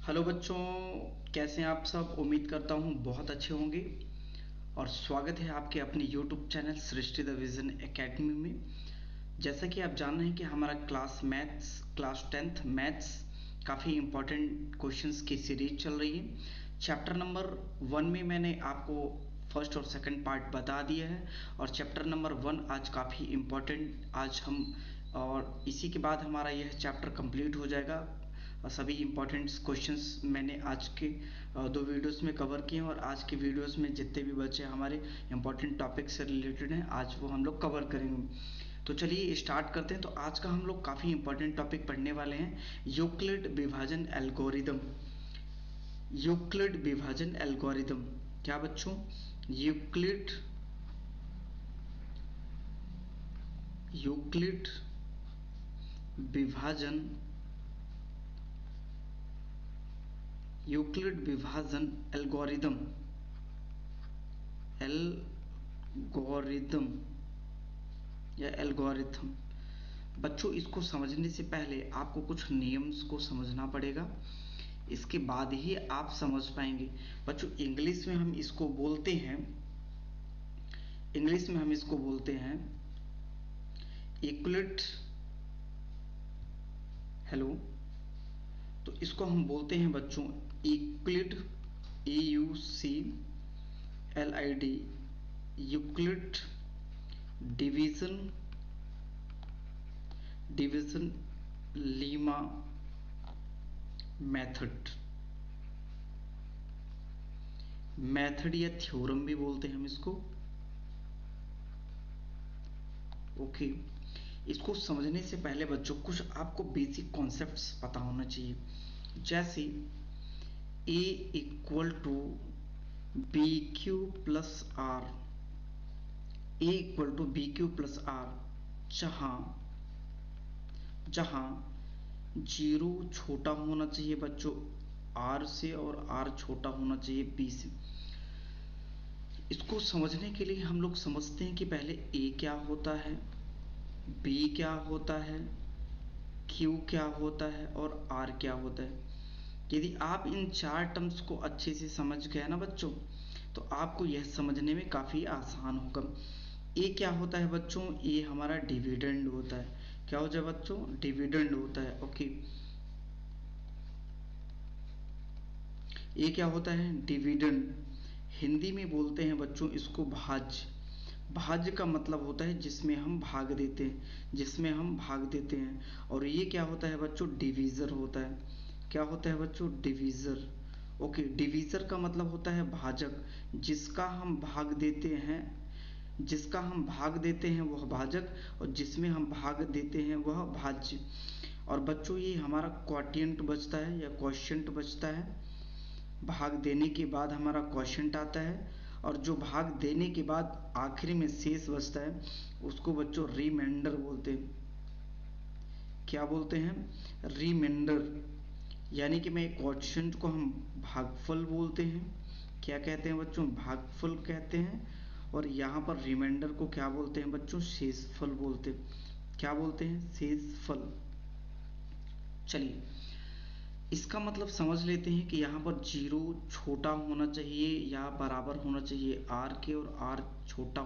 Hello बच्चों, कैसे हैं आप सब। उम्मीद करता हूँ बहुत अच्छे होंगे और स्वागत है आपके अपने YouTube channel Srishti the vision academy में। जैसा कि आप जान रहे हैं कि हमारा क्लास 10th मैथ्स काफ़ी इम्पोर्टेंट क्वेश्चंस की सीरीज चल रही है। चैप्टर नंबर 1 में मैंने आपको फर्स्ट और सेकंड पार्ट बता दिया है और चैप्टर नंबर 1 आज काफ़ी इम्पोर्टेंट आज हम और इसी के बाद हमारा यह चैप्टर कंप्लीट हो जाएगा। सभी इम्पोर्टेंट क्वेश्चंस मैंने आज के दो वीडियोस में कवर किए हैं और आज के वीडियोस में जितने भी बच्चे हमारे इम्पोर्टेंट टॉपिक से रिलेटेड हैं आज वो हम लोग कवर करेंगे। तो चलिए स्टार्ट करते हैं। तो आज का हम लोग काफ़ी इम्पोर्टेंट टॉपिक पढ़ने वाले हैं, यूक्लिड विभाजन एल्गोरिदम। यूक्लिड विभाजन एल्गोरिदम क्या बच्चों? यूक्लिड विभाजन यूक्लिड विभाजन एल्गोरिदम या एल्गोरिथम। बच्चों इसको समझने से पहले आपको कुछ नियम्स को समझना पड़ेगा, इसके बाद ही आप समझ पाएंगे। बच्चों इंग्लिश में हम इसको बोलते हैं यूक्लिड। हेलो, तो इसको हम बोलते हैं बच्चों Euclid, EUCLID, Euclid division Lima method या थ्योरम भी बोलते हैं हम इसको। ओके, इसको समझने से पहले बच्चों कुछ आपको बेसिक कॉन्सेप्ट्स पता होना चाहिए, जैसे A equal to b q plus r. A equal to b q plus r जहां जीरो छोटा होना चाहिए बच्चों आर से और आर छोटा होना चाहिए बी से। इसको समझने के लिए हम लोग समझते हैं कि पहले ए क्या होता है, बी क्या होता है, क्यू क्या होता है और आर क्या होता है। यदि आप इन चार टर्म्स को अच्छे से समझ गए ना बच्चों, तो आपको यह समझने में काफ़ी आसान होगा। ए क्या होता है बच्चों? ए हमारा डिविडेंड होता है। क्या हो जाए बच्चों? डिविडेंड होता है। ओके, ये क्या होता है? डिविडेंड। हिंदी में बोलते हैं बच्चों इसको भाज्य। भाज्य का मतलब होता है जिसमें हम भाग देते हैं। और ये क्या होता है बच्चों? डिवीज़र होता है। क्या होता है बच्चों? डिवीज़र। ओके, डिवीज़र का मतलब होता है भाजक। जिसका हम भाग देते हैं वह भाजक और जिसमें हम भाग देते हैं वह भाज्य। और बच्चों ये हमारा क्वोटिएंट बचता है या क्वोशिएंट बचता है। भाग देने के बाद हमारा क्वोशिएंट आता है और जो भाग देने के बाद आखिरी में शेष बचता है उसको बच्चों रिमाइंडर बोलते हैं। क्या बोलते हैं? रिमाइंडर। यानी कि मैं क्वोशिएंट को हम भागफल बोलते हैं। क्या कहते हैं बच्चों? भागफल कहते हैं। और यहाँ पर रिमाइंडर को क्या बोलते हैं बच्चों? शेषफल बोलते हैं। क्या बोलते हैं? शेषफल। चलिए इसका मतलब समझ लेते हैं कि यहाँ पर जीरो छोटा होना चाहिए या बराबर होना चाहिए आर के, और आर छोटा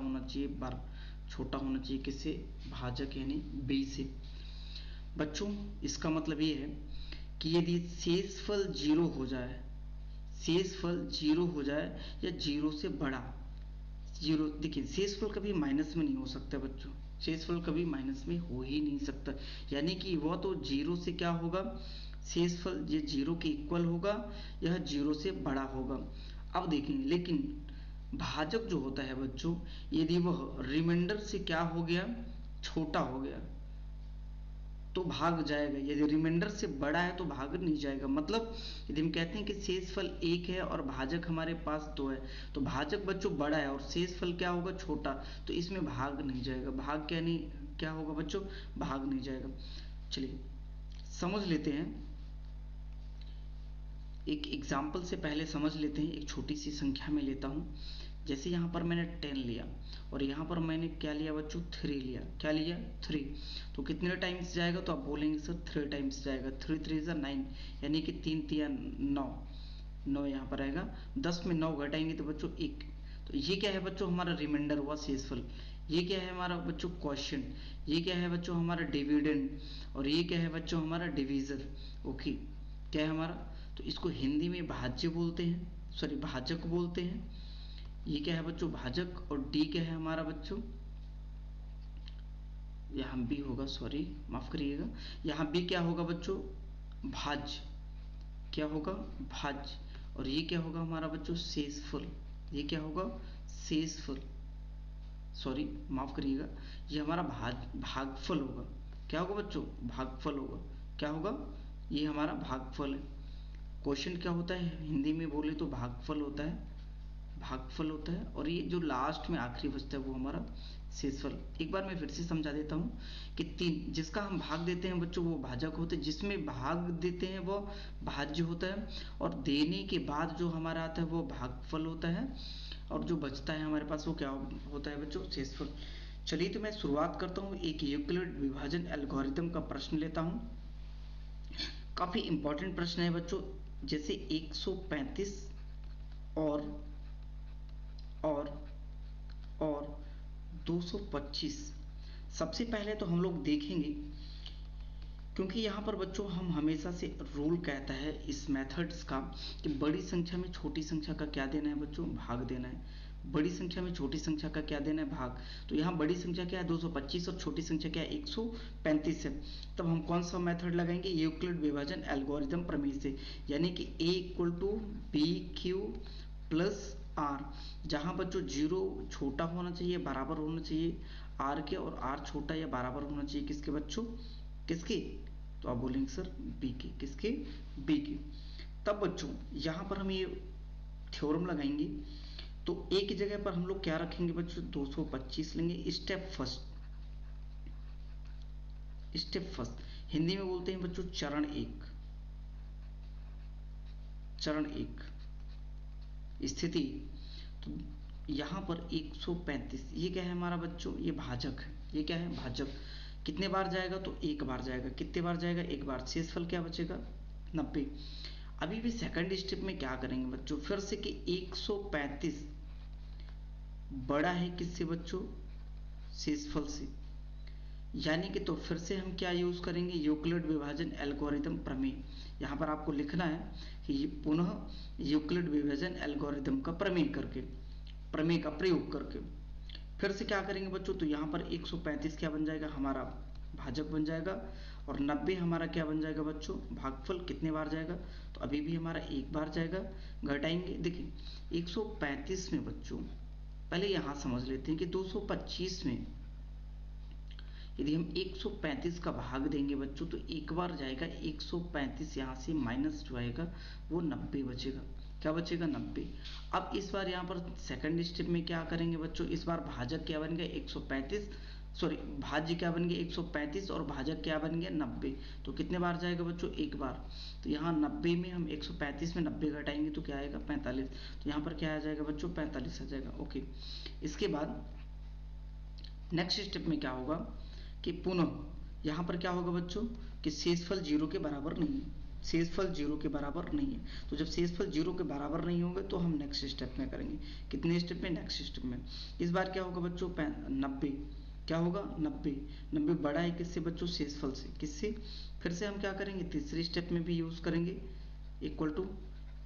होना चाहिए किससे? भाजक यानी बी से। बच्चों इसका मतलब ये है कि यदि शेषफल जीरो हो जाए या जीरो से बड़ा, जीरो देखिए शेषफल कभी माइनस में नहीं हो सकता बच्चों, शेषफल कभी माइनस में हो ही नहीं सकता। यानी कि वह तो जीरो से क्या होगा? शेषफल ये जीरो के इक्वल होगा, यह जीरो से बड़ा होगा। अब देखेंगे लेकिन भाजक जो होता है बच्चों, यदि वह रिमाइंडर से क्या हो गया? छोटा हो गया तो भाग जाएगा। यदि रिमाइंडर से बड़ा है तो भाग नहीं जाएगा। मतलब यदि हम कहते हैं कि शेषफल एक है और भाजक हमारे पास दो है, तो भाजक बच्चों बड़ा है और शेषफल क्या होगा? छोटा, तो इसमें भाग नहीं जाएगा। भाग क्या नहीं क्या होगा बच्चों? भाग नहीं जाएगा। चलिए समझ लेते हैं, एक एग्जाम्पल से पहले समझ लेते हैं। एक छोटी सी संख्या में लेता हूँ जैसे यहाँ पर मैंने 10 लिया और यहाँ पर मैंने क्या लिया बच्चों, 3 लिया। क्या लिया, 3। तो कितने टाइम्स जाएगा, तो आप बोलेंगे सर 3 टाइम्स जाएगा। 3 3 9, यानी कि 3 3 9, 9 यहाँ पर आएगा। 10 में 9 घटाएंगे तो बच्चों 1। तो ये क्या है बच्चों, हमारा रिमाइंडर हुआ शेषफल। ये क्या है हमारा बच्चों, क्वोशिएंट। ये क्या है बच्चों, हमारा डिविडेंड। और ये क्या है बच्चों, हमारा डिवीजर। ओके, क्या है हमारा, तो इसको हिंदी में भाज्य बोलते हैं, सॉरी भाजक बोलते हैं। ये क्या है बच्चों, भाजक। और डी क्या है हमारा बच्चों, यहाँ बी होगा, सॉरी माफ करिएगा, यहाँ बी क्या होगा बच्चों, भाज्य। क्या होगा, भाज्य। और ये क्या होगा हमारा बच्चों, शेषफल। ये क्या होगा, शेषफल, सॉरी माफ करिएगा, ये हमारा भागफल होगा। क्या होगा बच्चों, भागफल होगा। क्या होगा, ये हमारा भागफल है। क्वेश्चन क्या होता है, हिंदी में बोले तो भागफल होता है, भागफल होता है। और ये जो लास्ट में आखिरी बचता है वो हमारा शेषफल। एक बार मैं फिर से समझा देता हूँ कि 3 जिसका हम भाग देते हैं बच्चों वो भाजक होते हैं, जिसमें भाग देते हैं वो भाज्य होता है, और देने के बाद जो हमारा आता है वो भागफल होता है, और जो बचता है हमारे पास वो क्या होता है बच्चों, शेषफल। चलिए तो मैं शुरुआत करता हूँ, एक यूक्लिड विभाजन एल्गोरिथम का प्रश्न लेता हूँ। काफी इंपॉर्टेंट प्रश्न है बच्चों। जैसे 135 और और और 225। सबसे पहले तो हम लोग देखेंगे, क्योंकि यहाँ पर बच्चों हम हमेशा से रूल कहता है इस मेथड्स का कि बड़ी संख्या में छोटी संख्या का क्या देना है बच्चों, भाग देना है। बड़ी संख्या में छोटी संख्या का क्या देना है, भाग। तो यहाँ बड़ी संख्या क्या है 225 और छोटी संख्या क्या है 135 है। तब हम कौन सा मेथड लगाएंगे, यूक्लिड विभाजन एल्गोरिथम प्रमेय से, यानी कि a equal to b q plus r, जहाँ बच्चों 0 छोटा होना चाहिए, बराबर होना चाहिए r के, और r छोटा या बराबर होना चाहिए किसके बच्चों, किसके, तो आप बोलेंगे सर बी के, किसके, बी के। तब बच्चों यहाँ पर हम ये थ्योरम लगाएंगे, तो ए की जगह पर हम लोग क्या रखेंगे बच्चों, 225 लेंगे। Step first, step first Hindi में बोलते हैं बच्चों चरण एक, चरण एक स्थिति। तो यहाँ पर 135, ये क्या है हमारा बच्चों, ये भाजक है। ये क्या है, भाजक। कितने बार जाएगा, तो एक बार जाएगा। कितने बार जाएगा, एक बार। शेषफल क्या बचेगा, 90। अभी भी सेकंड स्टेप में क्या करेंगे बच्चों, फिर से कि 135 बड़ा है किससे बच्चों, शेषफल से, यानी कि तो फिर से हम क्या यूज करेंगे, यूक्लिड विभाजन एल्गोरिथम प्रमेय। यहाँ पर आपको लिखना है कि पुनः यूक्लिड विभाजन एल्गोरिथम का प्रमेय करके, प्रमेय का प्रयोग करके फिर से क्या करेंगे बच्चों, तो यहाँ पर 135 क्या बन जाएगा, हमारा भाजक बन जाएगा, और 90 हमारा क्या बन जाएगा बच्चों, भागफल। कितने बार जाएगा, तो अभी भी हमारा एक बार जाएगा। घटाएंगे, देखिए 135 में बच्चों, पहले यहाँ समझ लेते हैं कि 225 में यदि हम 135 का भाग देंगे बच्चों तो एक बार जाएगा 135, यहाँ से माइनस जो आएगा वो 90 बचेगा। क्या बचेगा, 90। अब इस बार यहाँ पर सेकंड स्टेप में क्या करेंगे बच्चों, इस बार भाजक क्या बन गया 135, सॉरी भाज्य क्या बन गया 135 और भाजक क्या बन गया 90। तो कितने बार जाएगा बच्चों, एक बार। तो यहाँ 90 में हम 135 में 90 घटाएंगे तो क्या आएगा 45। तो यहाँ पर क्या आ जाएगा बच्चों, 45 आ जाएगा। ओके, इसके बाद नेक्स्ट स्टेप में क्या होगा कि पुनः यहाँ पर क्या होगा बच्चों कि शेषफल 0 के बराबर नहीं है, शेषफल 0 के बराबर नहीं है। तो जब शेषफल 0 के बराबर नहीं होगा तो हम नेक्स्ट स्टेप में करेंगे। कितने स्टेप में, नेक्स्ट स्टेप में। इस बार क्या होगा बच्चों, 90। क्या होगा, 90। 90 बड़ा है किससे बच्चों, शेषफल से। किससे, फिर से हम क्या करेंगे, तीसरे स्टेप में भी यूज करेंगे, equal to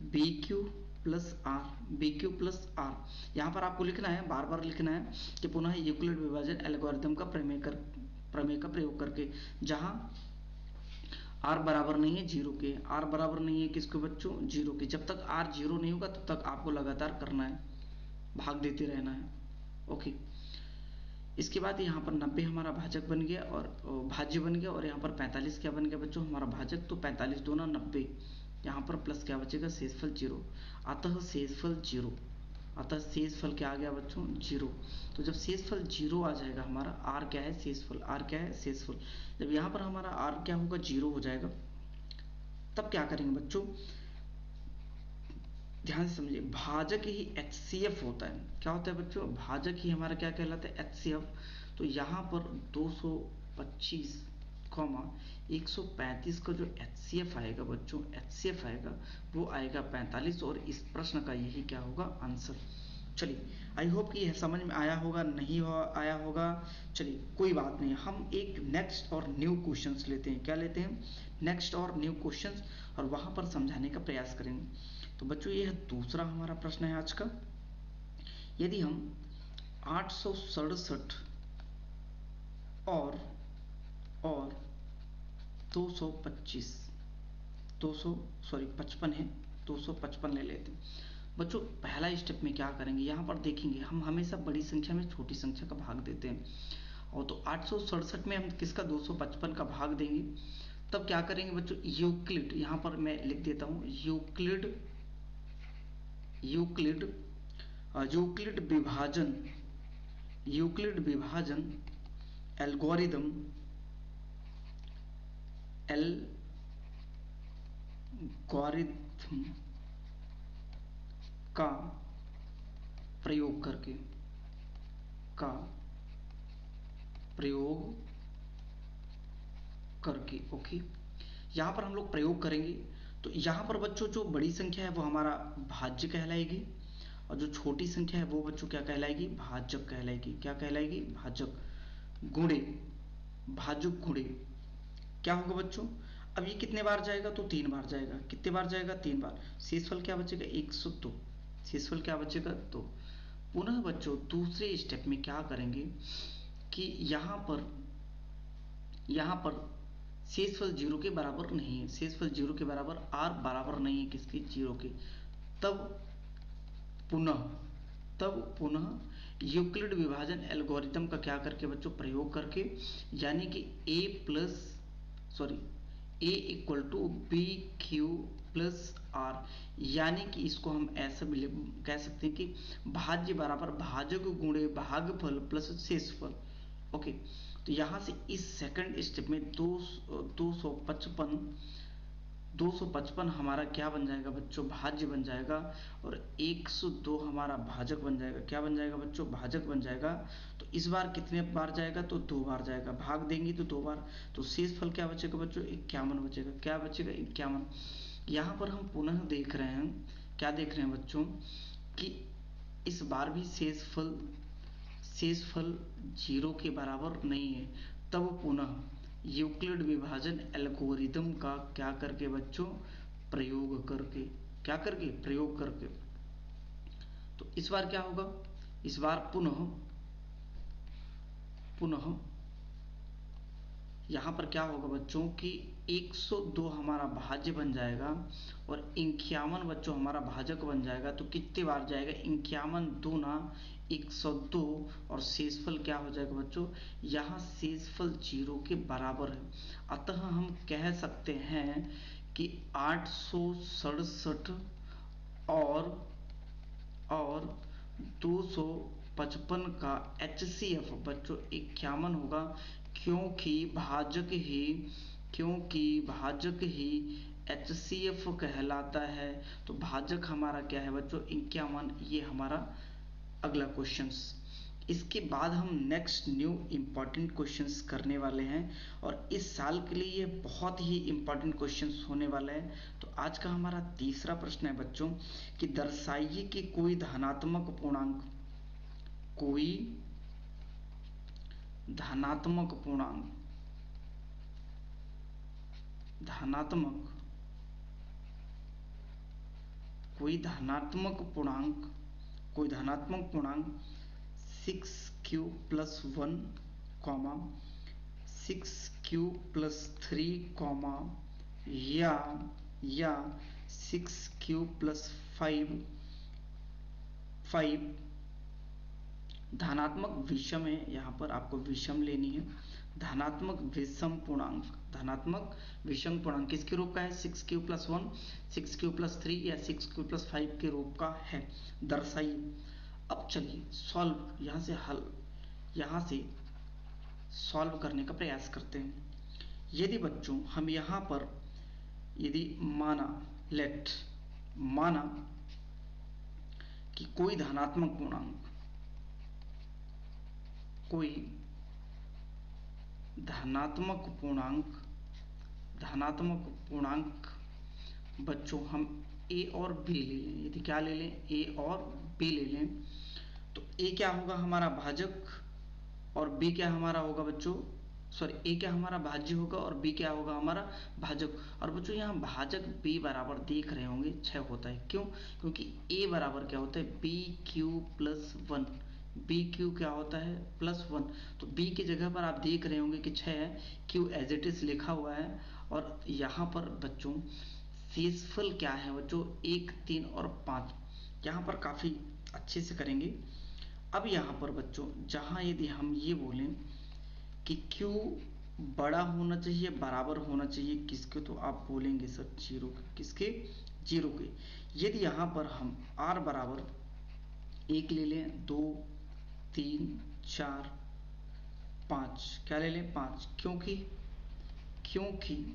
b q plus r, b q plus r. यहाँ पर आपको लिखना है, बार बार लिखना है कि पुनः यूक्लिड विभाजन एल्गोरिथम का प्रमेय का प्रयोग करके, जहां r बराबर नहीं है 0 के, r बराबर नहीं है किसके बच्चों, 0 के। जब तक r 0 नहीं होगा तब तक आपको लगातार करना है, भाग देते रहना है। ओके, इसके बाद यहाँ पर 90 हमारा भाजक बन गया और भाज्य बन गया, और यहाँ पर 45 क्या बन गया बच्चों, हमारा भाजक। तो 45 दूना 90, यहाँ पर प्लस क्या बचेगा, शेषफल 0। अतः शेषफल 0, अतः शेषफल क्या आ गया बच्चों, 0। तो जब शेषफल 0 आ जाएगा, हमारा r क्या है, शेषफल, r क्या है, शेषफल। जब यहाँ पर हमारा r क्या होगा, 0 हो जाएगा, तब क्या करेंगे बच्चों, ध्यान से समझिए, भाजक ही HCF होता है। क्या होता है बच्चों? भाजक ही हमारा क्या कहलाता है? HCF। तो यहाँ पर 225 कॉमा 135 का जो HCF आएगा बच्चों, HCF आएगा वो आएगा 45, और इस प्रश्न का यही क्या होगा? आंसर। चलिए, आई होप कि यह समझ में आया होगा, नहीं आया होगा, चलिए कोई बात नहीं। हम एक नेक्स्ट और न्यू क्वेश्चंस लेते हैं। क्या लेते हैं? नेक्स्ट और न्यू क्वेश्चंस, और वहां पर समझाने का प्रयास करेंगे। तो बच्चों, यह दूसरा हमारा प्रश्न है आज का। यदि हम 867 और 225 55 है, 255 ले लेते हैं बच्चों। पहला स्टेप में क्या करेंगे? यहाँ पर देखेंगे, हम हमेशा बड़ी संख्या में छोटी संख्या का भाग देते हैं, और तो 867 में हम किसका? 255 का भाग देंगे। तब क्या करेंगे बच्चों? यूक्लिड, यहाँ पर मैं लिख देता हूँ, यूक्लिड विभाजन एल्गोरिदम का प्रयोग करके ओके, यहाँ पर हम लोग प्रयोग करेंगे। तो यहाँ पर बच्चों जो बड़ी संख्या है वो हमारा भाज्य कहलाएगी, और जो छोटी संख्या है वो बच्चों क्या कहलाएगी? भाजक कहलाएगी। क्या कहलाएगी? भाजक गुणे, भाजुक गुणे क्या होगा बच्चों? अब ये कितने बार जाएगा? तो 3 बार जाएगा। कितने बार जाएगा? 3 बार। शेषफल क्या बचेगा? 102। शेषफल क्या बचेगा? 2। पुनः बच्चों दूसरे स्टेप में क्या करेंगे कि यहाँ पर शेषफल 0 के बराबर नहीं है, शेषफल 0 के बराबर, r बराबर नहीं है किसके? 0 के। तब पुनः यूक्लिड विभाजन एल्गोरिथम का क्या करके बच्चों? प्रयोग करके, यानी कि a equal to b q plus r, यानी कि इसको हम ऐसा भी कह सकते हैं कि भाज्य बराबर भाजक गुणे भागफल प्लस शेषफल। ओके, तो यहां से इस सेकंड स्टेप में 255 हमारा क्या बन जाएगा बच्चों? भाज्य बन जाएगा, और 102 हमारा भाजक बन जाएगा। क्या बन जाएगा बच्चों? भाजक बन जाएगा। तो इस बार कितने बार जाएगा? तो 2 बार जाएगा। भाग देंगे तो 2 बार, तो शेषफल क्या बचेगा बच्चों? 51 बचेगा। क्या बचेगा? 51। यहाँ पर हम पुनः देख रहे हैं, क्या देख रहे हैं बच्चों, कि इस बार भी शेषफल 0 के बराबर नहीं है। तब पुनः यूक्लिड विभाजन एल्गोरिदम का क्या करके बच्चों? प्रयोग करके। तो इस बार क्या होगा? इस बार पुनः यहाँ पर क्या होगा बच्चों कि 102 हमारा भाज्य बन जाएगा, और 51 बच्चों हमारा भाजक बन जाएगा। तो कितने बार जाएगा? 51 दूना 102, और शेषफल क्या हो जाएगा बच्चों? यहाँ शेषफल 0 के बराबर है। अतः हम कह सकते हैं कि 867 और 255 का HCF बच्चों 51 होगा, क्योंकि भाजक ही HCF कहलाता है। तो भाजक हमारा क्या है बच्चों? 51। ये हमारा अगला क्वेश्चंस। इसके बाद हम नेक्स्ट न्यू इम्पॉर्टेंट क्वेश्चंस करने वाले हैं, और इस साल के लिए ये बहुत ही इम्पॉर्टेंट क्वेश्चंस होने वाला है। तो आज का हमारा तीसरा प्रश्न है बच्चों कि दर्शाइए कि कोई धनात्मक पूर्णांक कोई धनात्मक पूर्णांक 6q प्लस 1 6q प्लस 3 या 6q प्लस 5 धनात्मक विषम है। यहाँ पर आपको विषम लेनी है। धनात्मक विषम पूर्णांक किसके रूप का है? 6q प्लस 1, 6q प्लस 3 या 6q प्लस 5 के रूप का है। दर्शाइए। अब चलिए यहाँ से सॉल्व करने का प्रयास करते हैं। यदि बच्चों हम यहाँ पर यदि माना कि कोई धनात्मक पूर्णांक, कोई धनात्मक पूर्णांक बच्चों हम a और b ले लें। यदि क्या ले लें, a और b ले लें, तो a क्या होगा हमारा भाजक और b क्या हमारा होगा बच्चों, सॉरी a क्या हमारा भाज्य होगा और b क्या होगा हमारा भाजक। और बच्चों यहाँ भाजक b बराबर देख रहे होंगे 6 होता है। क्यों? क्योंकि a बराबर क्या होता है, b q plus 1, b q क्या होता है प्लस 1। तो b की जगह पर आप देख रहे होंगे कि 6 है, q एज इट इज लिखा हुआ है। और यहाँ पर बच्चों शेषफल क्या है बच्चों, 1, 3 और 5। यहाँ पर काफ़ी अच्छे से करेंगे। अब यहाँ पर बच्चों जहाँ यदि हम ये बोलें कि Q बड़ा होना चाहिए, बराबर होना चाहिए किसके, तो आप बोलेंगे सर 0 के। किसके? 0 के। यदि यहाँ पर हम R बराबर 1 ले लें, 2, 3, 4, 5, क्या ले लें 5, क्योंकि क्योंकि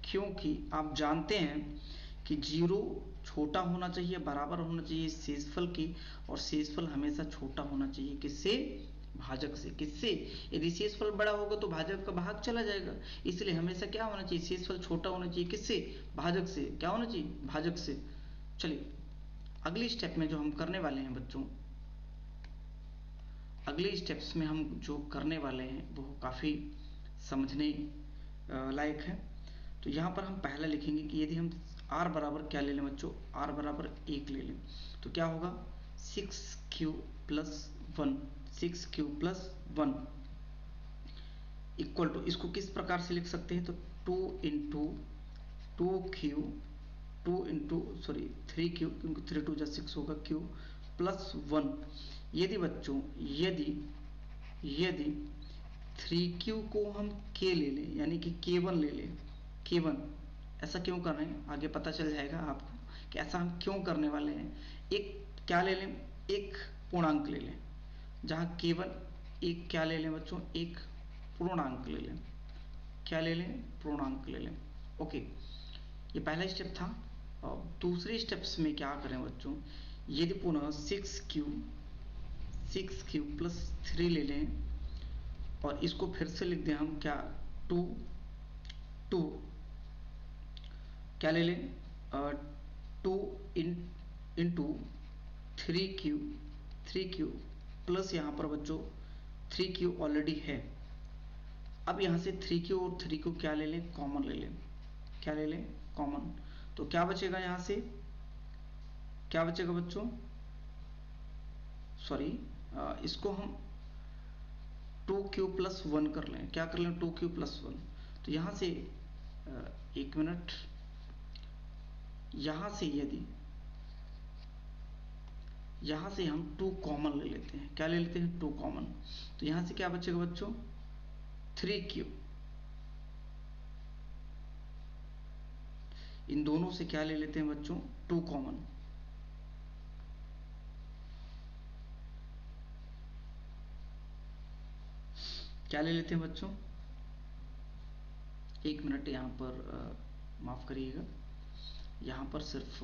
क्योंकि आप जानते हैं कि 0 छोटा होना चाहिए, बराबर होना चाहिए शेषफल के, और शेषफल हमेशा छोटा होना चाहिए किससे, भाजक से। किससे? यदि शेषफल बड़ा होगा तो भाजक का भाग चला जाएगा, इसलिए हमेशा क्या होना चाहिए, शेषफल छोटा होना चाहिए किससे, भाजक से। क्या होना चाहिए, भाजक से। चलिए अगली स्टेप में जो हम करने वाले हैं बच्चों, अगले स्टेप्स में हम जो करने वाले हैं वो काफ़ी समझने लायक है। तो यहाँ पर हम पहला लिखेंगे कि यदि हम r बराबर क्या ले लें बच्चों, r बराबर 1 ले लें, तो क्या होगा 6q plus 1, 6q plus 1 equal to, इसको किस प्रकार से लिख सकते हैं, तो 2 इंटू 2q, 3q, क्योंकि 3 2 6 होगा, q प्लस 1। यदि बच्चों यदि 3q को हम k ले लें, यानी कि k1 ले लें, k1, ऐसा क्यों कर रहे हैं आगे पता चल जाएगा आपको कि ऐसा हम क्यों करने वाले हैं। एक क्या ले लें, एक पूर्णांक ले लें, जहाँ k1 एक क्या ले लें बच्चों, एक पूर्णांक ले लें। क्या ले लें, पूर्णांक ले लें। ओके, ये पहला स्टेप था। और दूसरे स्टेप्स में क्या करें बच्चों, यदि पुनः 6q प्लस 3 ले लें, और इसको फिर से लिख दें हम क्या, 2 क्या ले लें, 2 इंटू 3q प्लस यहाँ पर बच्चों 3q ऑलरेडी है। अब यहाँ से 3q और 3q क्या ले लें, कॉमन ले लें। क्या ले लें, कॉमन। तो क्या बचेगा, यहाँ से क्या बचेगा बच्चों, सॉरी इसको हम 2q प्लस 1 कर लें। क्या कर लें, 2q प्लस 1। तो यहाँ से एक मिनट, यहाँ से यदि यहाँ से हम 2 कॉमन ले लेते हैं। क्या ले लेते हैं, 2 कॉमन। तो यहाँ से क्या बचेगा बच्चों, 3q। इन दोनों से क्या ले लेते हैं बच्चों, 2 कॉमन। क्या ले लेते हैं बच्चों, एक मिनट, यहाँ पर माफ करिएगा, यहाँ पर सिर्फ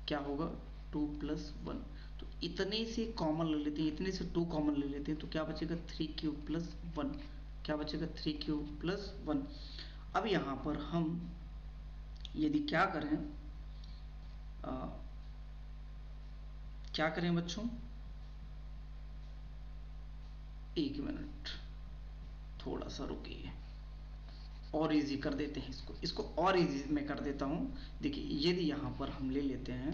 क्या होगा, 2 प्लस 1। तो इतने से कॉमन ले लेते हैं, इतने से 2 कॉमन ले लेते हैं, तो क्या बचेगा 3q प्लस 1। क्या बचेगा, 3q प्लस 1। अब यहाँ पर हम यदि क्या करें, क्या करें बच्चों, एक मिनट, थोड़ा सा रुकिए, और इजी कर देते हैं इसको और इजी में कर देता हूँ। देखिए यदि यहाँ पर हम ले लेते हैं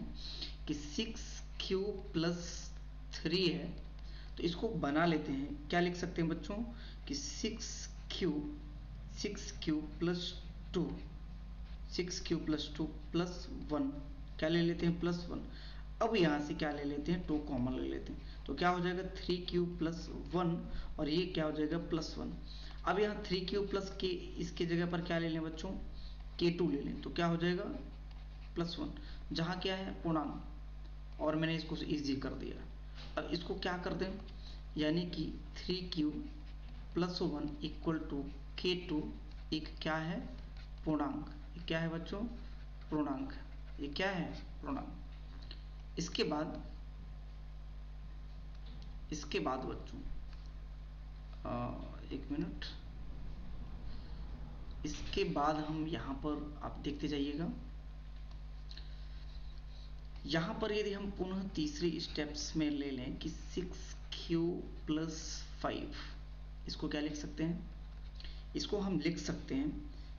कि 6q प्लस 3 है, तो इसको बना लेते हैं। क्या लिख सकते हैं बच्चों कि 6q plus 2, 6q plus 2 plus 1। क्या ले लेते हैं, प्लस 1। अब यहाँ से क्या ले लेते हैं, 2 कॉमन ले लेते हैं, तो क्या हो जाएगा 3q प्लस 1, और ये क्या हो जाएगा प्लस 1। अब यहाँ 3q प्लस k, इसकी जगह पर क्या ले लें बच्चों, k2 ले लें, तो क्या हो जाएगा प्लस 1, जहाँ क्या है पूर्णांक, और मैंने इसको इजी कर दिया। अब इसको क्या कर दें, यानी कि 3q plus 1 equal to k2, एक क्या है पूर्णांक। ये क्या है बच्चों? पूर्णांक। ये क्या है? पूर्णांक। इसके बाद बच्चों एक मिनट, इसके बाद हम यहाँ पर आप देखते जाइएगा, यहाँ पर यदि हम पुनः तीसरी स्टेप्स में ले लें कि 6q प्लस 5, इसको क्या लिख सकते हैं? इसको हम लिख सकते हैं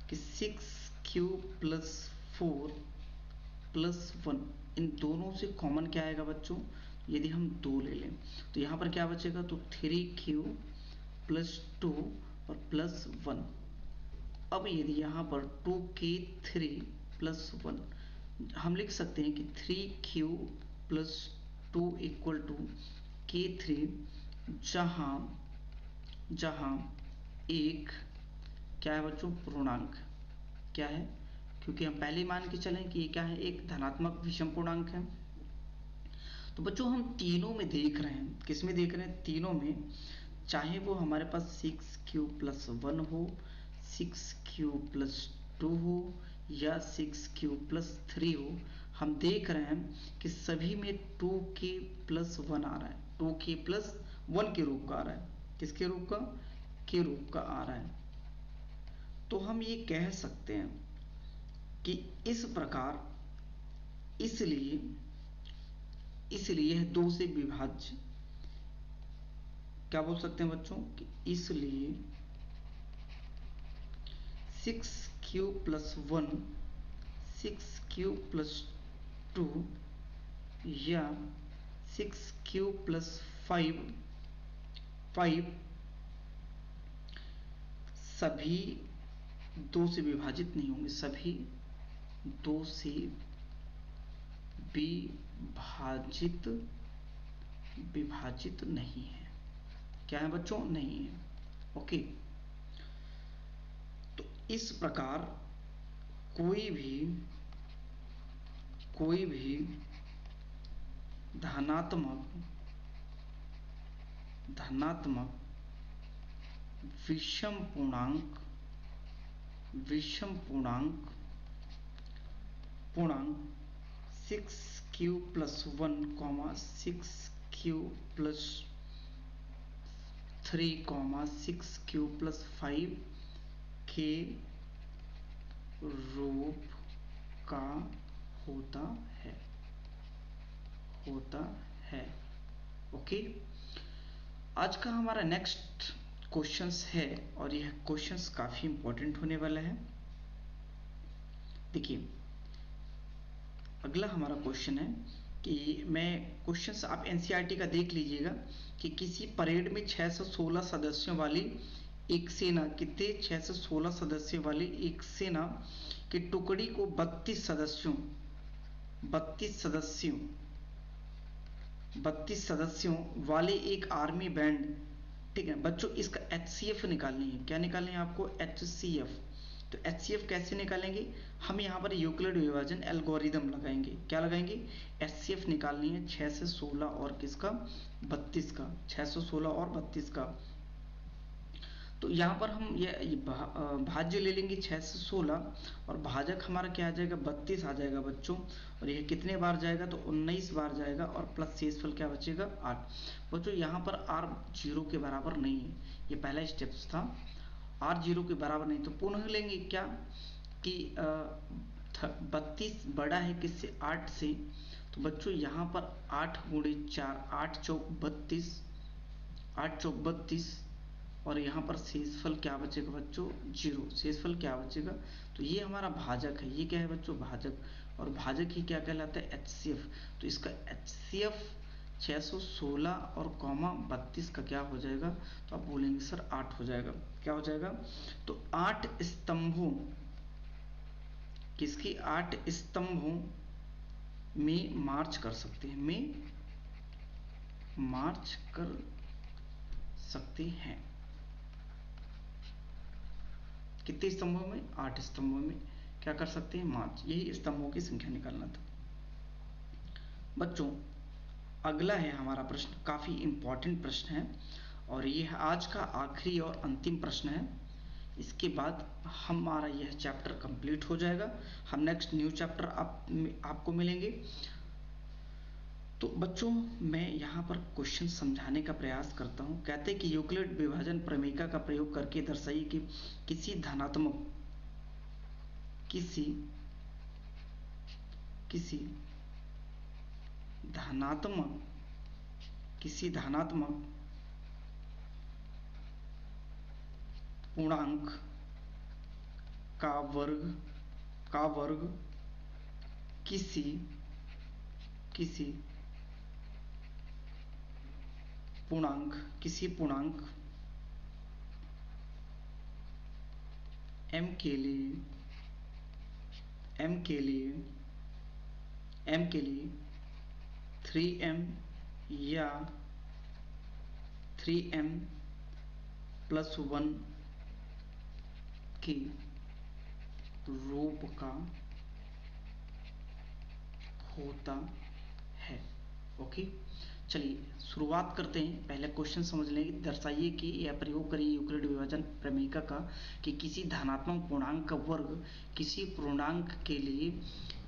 कि 6q प्लस 4 प्लस 1, इन दोनों से कॉमन क्या आएगा बच्चों? यदि हम 2 ले लें तो यहाँ पर क्या बचेगा? तो 3q प्लस 2 और प्लस 1। अब यदि यहाँ पर 2k3 प्लस 1, हम लिख सकते हैं कि 3q plus 2 equal to k3, जहाँ एक क्या है बच्चों? पूर्णांक। क्या है? क्योंकि हम पहले मान के चलें कि ये क्या है? एक धनात्मक विषम पूर्णांक है। तो बच्चों हम तीनों में देख रहे हैं, किस में देख रहे हैं? तीनों में, चाहे वो हमारे पास 6q प्लस 1 हो, 6q प्लस 2 हो या 6q प्लस 3 हो, हम देख रहे हैं कि सभी में 2k प्लस 1 आ रहा है, 2k प्लस 1 के रूप का आ रहा है। किसके रूप का? के रूप का आ रहा है। तो हम ये कह सकते हैं कि इस प्रकार, इसलिए यह 2 से विभाज्य, क्या बोल सकते हैं बच्चों? कि इसलिए 6q प्लस 1, 6q प्लस 2 या 6q प्लस 5 सभी 2 से विभाजित नहीं होंगे, सभी 2 से विभाजित नहीं है। क्या है बच्चों? नहीं है। ओके। तो इस प्रकार कोई भी धनात्मक विषम पूर्णांक 6q plus 1, 6q plus 3, 6q plus 5 के रूप का होता है। ओके। आज का हमारा नेक्स्ट क्वेश्चंस है और यह क्वेश्चंस काफी इंपॉर्टेंट होने वाला है। देखिए, अगला हमारा क्वेश्चन है कि मैं क्वेश्चंस आप एनसीईआरटी का देख लीजिएगा कि किसी परेड में 616 सदस्यों वाली एक सेना, कितने? 616 सदस्यों वाली एक सेना की टुकड़ी को 32 सदस्यों वाले एक आर्मी बैंड, ठीक है बच्चों, इसका HCF निकालनी है। क्या निकालनी है आपको? HCF। तो HCF कैसे निकालेंगे? हम यहाँ पर यूक्लिड विभाजन एल्गोरिदम लगाएंगे। क्या लगाएंगे? HCF निकालनी है 6 से 16 और किसका? 32 का। 616 और 32 का। तो यहाँ पर हम ये भाज्य ले लेंगे 6 से 16 और भाजक हमारा क्या आ जाएगा? 32 आ जाएगा बच्चों। और यह कितने बार जाएगा? तो 19 बार जाएगा और प्लस शेषफल क्या बचेगा? 8। बच्चों यहाँ पर r 0 के बराबर नहीं है, ये पहला स्टेप्स था। r 0 के बराबर नहीं, तो पुनः लेंगे क्या कि 32 बड़ा है किससे? 8 से। तो बच्चों यहाँ पर 8 गुणे 4, 8 चौक 32, 8 चौक 32 और यहाँ पर शेषफल क्या बचेगा बच्चों? 0। शेषफल क्या बचेगा? तो ये हमारा भाजक है। ये क्या है बच्चों? भाजक। और भाजक ही क्या कहलाता है? HCF। तो इसका HCF 616 और 32 का क्या हो जाएगा? तो आप बोलेंगे सर 8 हो जाएगा। क्या हो जाएगा? तो 8 स्तंभों, किसकी? 8 स्तंभों में मार्च कर सकते हैं, मार्च कर सकते हैं। कितने स्तंभों में? 8 स्तंभों में क्या कर सकते हैं? मार्च। यही स्तंभों की संख्या निकालना था बच्चों। अगला है हमारा प्रश्न, काफी इंपॉर्टेंट प्रश्न है और यह आज का आखिरी और अंतिम प्रश्न है। इसके बाद हमारा यह चैप्टर कंप्लीट हो जाएगा। हम नेक्स्ट न्यू चैप्टर आपको मिलेंगे। तो बच्चों मैं यहाँ पर क्वेश्चन समझाने का प्रयास करता हूँ। कहते हैं कि यूक्लिड विभाजन प्रमेयिका का प्रयोग करके दर्शाइए कि किसी धनात्मक पूर्णांक का वर्ग किसी पूर्णांक m के लिए 3m या 3m+1 के रूप का होता है। ओके, चलिए शुरुआत करते हैं। पहले क्वेश्चन समझ लेंगे। दर्शाइए कि यह प्रयोग करिए यूक्लिड विभाजन प्रमेयिका का कि किसी धनात्मक पूर्णांक का वर्ग किसी पूर्णांक के लिए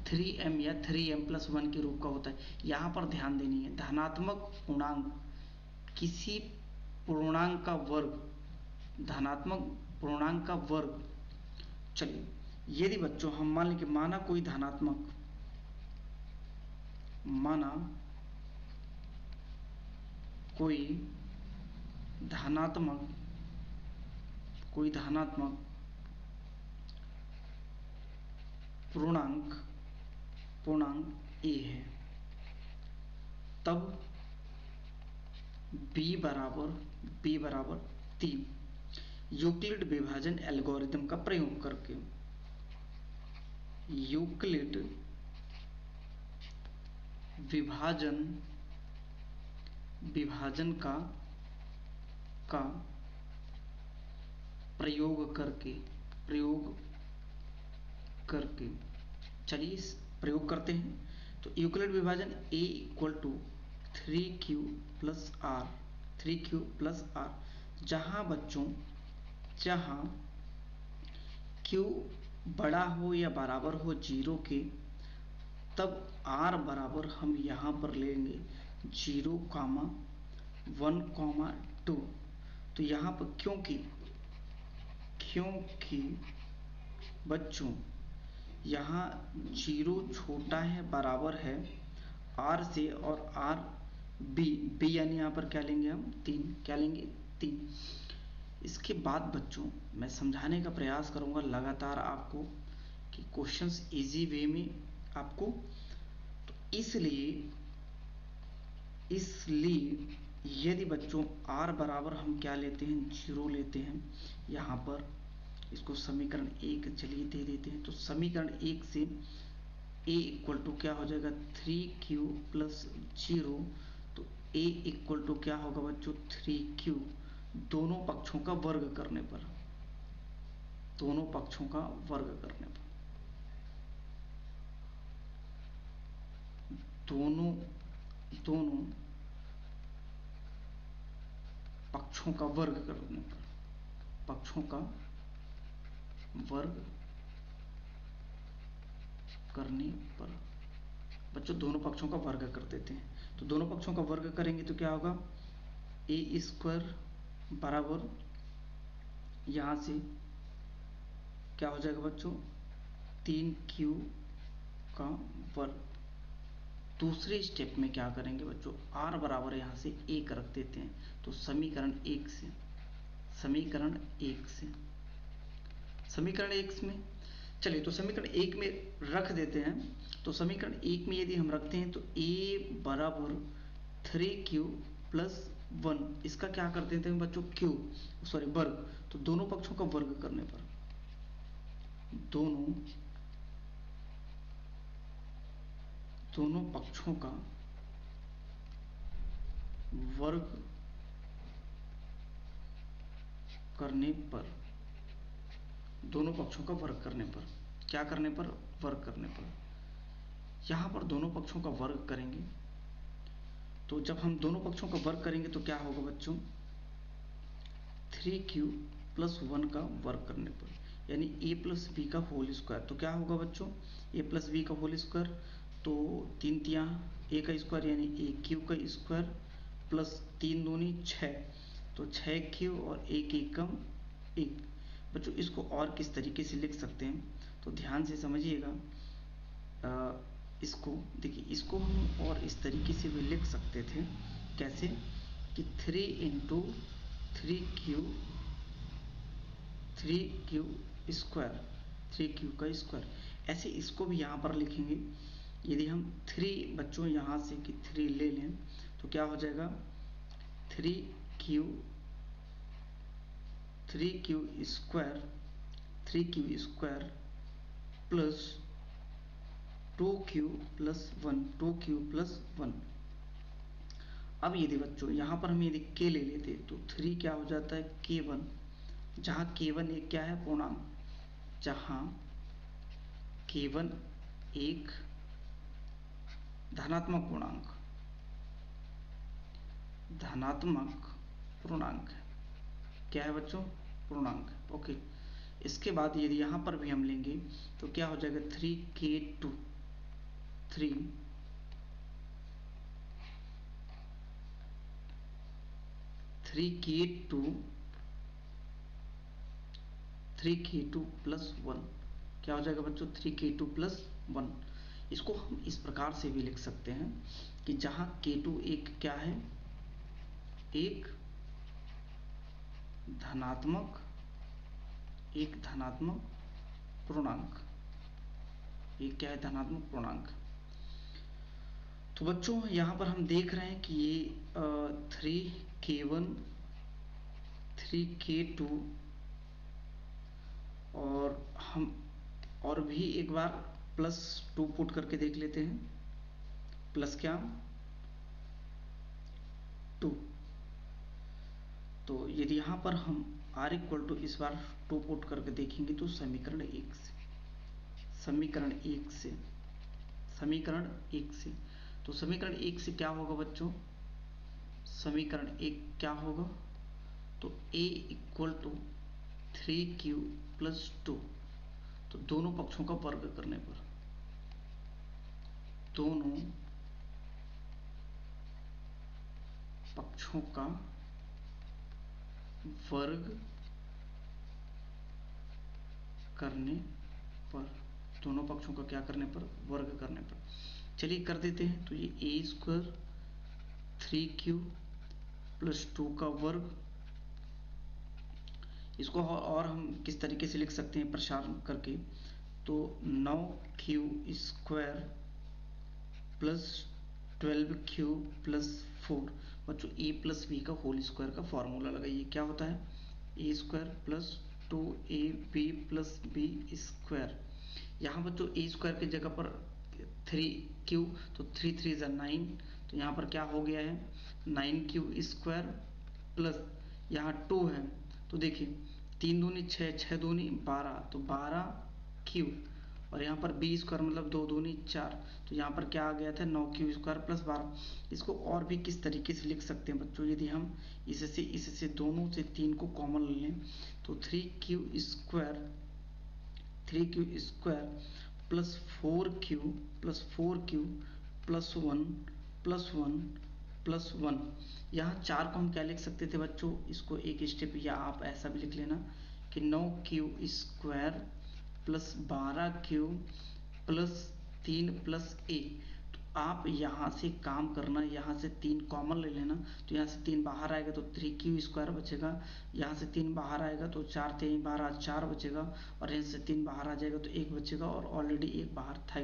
3m या 3m+1 के रूप का होता है। यहाँ पर ध्यान देनी है, धनात्मक पूर्णांक किसी पूर्णांक का वर्ग, चलिए यदि बच्चों हम मान लें कि माना कोई धनात्मक पूर्णांक a है, तब b बराबर 3 यूक्लिड विभाजन एल्गोरिथम का प्रयोग करके यूक्लिड विभाजन का प्रयोग करके चलिए प्रयोग करते हैं। तो यूक्लिड विभाजन a = 3q+r, जहां q बड़ा हो या बराबर हो 0 के, तब r बराबर हम यहाँ पर लेंगे 0, 1, 2। तो यहाँ पर क्योंकि बच्चों यहाँ 0 छोटा है बराबर है r से, और r b यानी यहाँ पर क्या लेंगे हम 3। इसके बाद बच्चों मैं समझाने का प्रयास करूँगा लगातार आपको कि क्वेश्चंस इजी वे में आपको, तो इसलिए यदि बच्चों r बराबर हम क्या लेते हैं 0 लेते हैं, यहाँ पर इसको समीकरण 1 चलिए दे देते हैं। तो समीकरण 1 से a = क्या हो जाएगा 3q+0, तो a = क्या होगा बच्चों 3q, दोनों पक्षों का वर्ग करने पर, दोनों पक्षों का वर्ग करने पर बच्चों दोनों पक्षों का वर्ग कर देते हैं। तो दोनों पक्षों का वर्ग करेंगे तो क्या होगा a² बराबर यहाँ से क्या हो जाएगा बच्चों 3q का वर्ग। दूसरे स्टेप में क्या करेंगे बच्चों, r बराबर यहाँ से 1 रख देते हैं। तो समीकरण 1 में चलिए, तो समीकरण 1 में रख देते हैं। तो समीकरण 1 में यदि हम रखते हैं तो a बराबर 3q+1, इसका क्या कर देते हैं बच्चों वर्ग। तो दोनों पक्षों का वर्ग करने पर, दोनों पक्षों का वर्ग करने पर, क्या करने पर वर्ग करने पर, यहाँ पर दोनों पक्षों का वर्ग करेंगे। तो जब हम दोनों पक्षों का वर्ग करेंगे तो क्या होगा बच्चों 3q प्लस 1 का वर्ग करने पर, यानी ए प्लस बी का होल स्क्वायर। तो क्या होगा बच्चों, ए प्लस बी का होल स्क्वायर, तो 3 तियां ए का स्क्वायर यानी ए क्यूब का स्क्वायर प्लस 3 दूनी 6, तो 6 क्यूब और 1 एकम 1। बच्चों इसको और किस तरीके से लिख सकते हैं, तो ध्यान से समझिएगा। इसको देखिए, इसको हम और इस तरीके से भी लिख सकते थे। कैसे कि 3 इंटू 3 क्यू स्क्वायर, 3 क्यू का स्क्वायर। ऐसे इसको भी यहाँ पर लिखेंगे। यदि हम 3 बच्चों यहाँ से कि 3 ले लें तो क्या हो जाएगा, 3 Q square plus 2 Q plus 1। अब यदि बच्चों यहाँ पर हम यदि k ले लेते तो 3 क्या हो जाता है k1, जहाँ k1 एक क्या है पूर्णांक, जहाँ k1 एक धनात्मक पूर्णांक है। क्या है बच्चों, पूर्णांक। ओके, इसके बाद यदि यहाँ पर भी हम लेंगे तो क्या हो जाएगा 3k2 प्लस 1। क्या हो जाएगा बच्चों, 3k2 प्लस 1। इसको हम इस प्रकार से भी लिख सकते हैं कि जहाँ k2 एक क्या है, एक धनात्मक पूर्णांक, एक क्या है, धनात्मक पूर्णांक। तो बच्चों यहाँ पर हम देख रहे हैं कि ये 3k1 3k2 और हम और भी एक बार प्लस 2 पुट करके देख लेते हैं। प्लस क्या, 2। तो यदि यहाँ पर हम r इक्वल टू इस बार 2 पुट करके देखेंगे तो समीकरण 1 से तो समीकरण 1 से क्या होगा बच्चों, समीकरण 1 क्या होगा, तो a equal to 3q plus 2। तो दोनों पक्षों का वर्ग करने पर, दोनों पक्षों का वर्ग करने पर, दोनों पक्षों का क्या करने पर, वर्ग करने पर। चलिए कर देते हैं। तो ये a स्क्वायर 3q प्लस 2 का वर्ग, इसको और हम किस तरीके से लिख सकते हैं प्रसारण करके, तो 9q square plus 12q plus 4। बच्चों a प्लस बी का होल स्क्वायर का फॉर्मूला लगाइए। क्या होता है, a square plus 2ab plus b square. यहाँ बच्चों a स्क्वायर की जगह पर 3q, तो 3 3 ज़ा 9, तो यहाँ पर क्या हो गया है 9q स्क्वायर प्लस यहाँ 2 है, तो देखिए 3 दूनी 6, 6 दूनी 12, तो 12q और यहाँ पर बी स्क्वायर मतलब 2 दूनी 4, तो यहाँ पर क्या आ गया था 9q स्क्वायर प्लस 12। इसको और भी किस तरीके से लिख सकते हैं बच्चों, यदि हम इससे दोनों से 3 को कॉमन ले लें तो 3q square plus 4q plus 1 plus 1। यहाँ 4 को हम क्या लिख सकते थे बच्चों, इसको एक स्टेप या आप ऐसा भी लिख लेना कि 9q square plus 12q plus 3 plus a। तो आप यहाँ से काम करना, यहाँ से 3 कॉमन ले लेना, तो यहाँ से 3 बाहर आएगा तो 3q स्क्वायर बचेगा, यहाँ से 3 बाहर आएगा तो 4 3 12 4 बचेगा, और यहाँ से 3 बाहर आ जाएगा तो 1 बचेगा, और ऑलरेडी 1 बाहर था।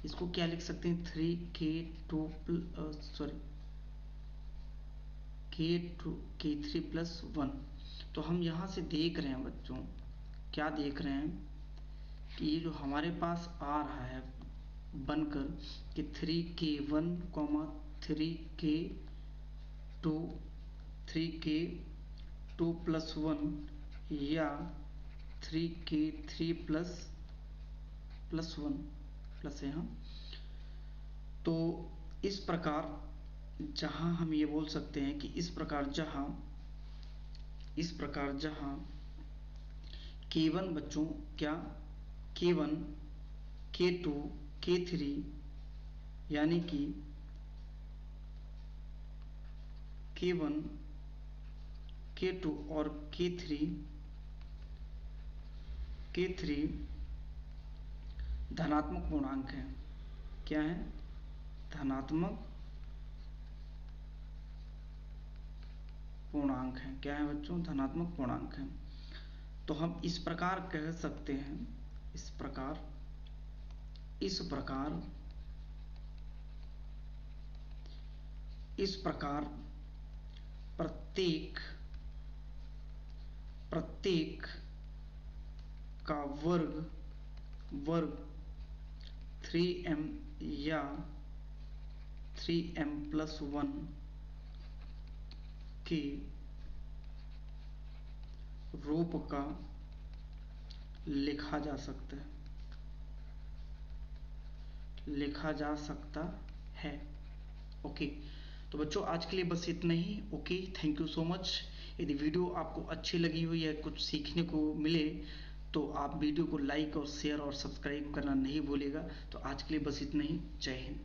इसको क्या लिख सकते हैं, k3 प्लस 1। तो हम यहाँ से देख रहे हैं बच्चों, क्या देख रहे हैं कि ये जो हमारे पास आ रहा है बनकर कि 3k1, 3k2 प्लस 1 या 3k3 प्लस 1 प्लस यहाँ। तो इस प्रकार जहाँ हम ये बोल सकते हैं कि इस प्रकार जहाँ K1 बच्चों क्या K1 K2 K3 यानी कि K1 K2 और K3 धनात्मक पूर्णांक हैं। क्या है? धनात्मक पूर्णांक हैं। क्या है बच्चों? धनात्मक पूर्णांक हैं। तो हम इस प्रकार कह सकते हैं, इस प्रकार प्रत्येक का वर्ग 3m या 3m+1 के रूप का लिखा जा सकता है। ओके, तो बच्चों आज के लिए बस इतना ही। Okay, thank you so much. यदि वीडियो आपको अच्छी लगी हो या कुछ सीखने को मिले तो आप वीडियो को लाइक और शेयर और सब्सक्राइब करना नहीं भूलिएगा। तो आज के लिए बस इतना ही। जय हिंद।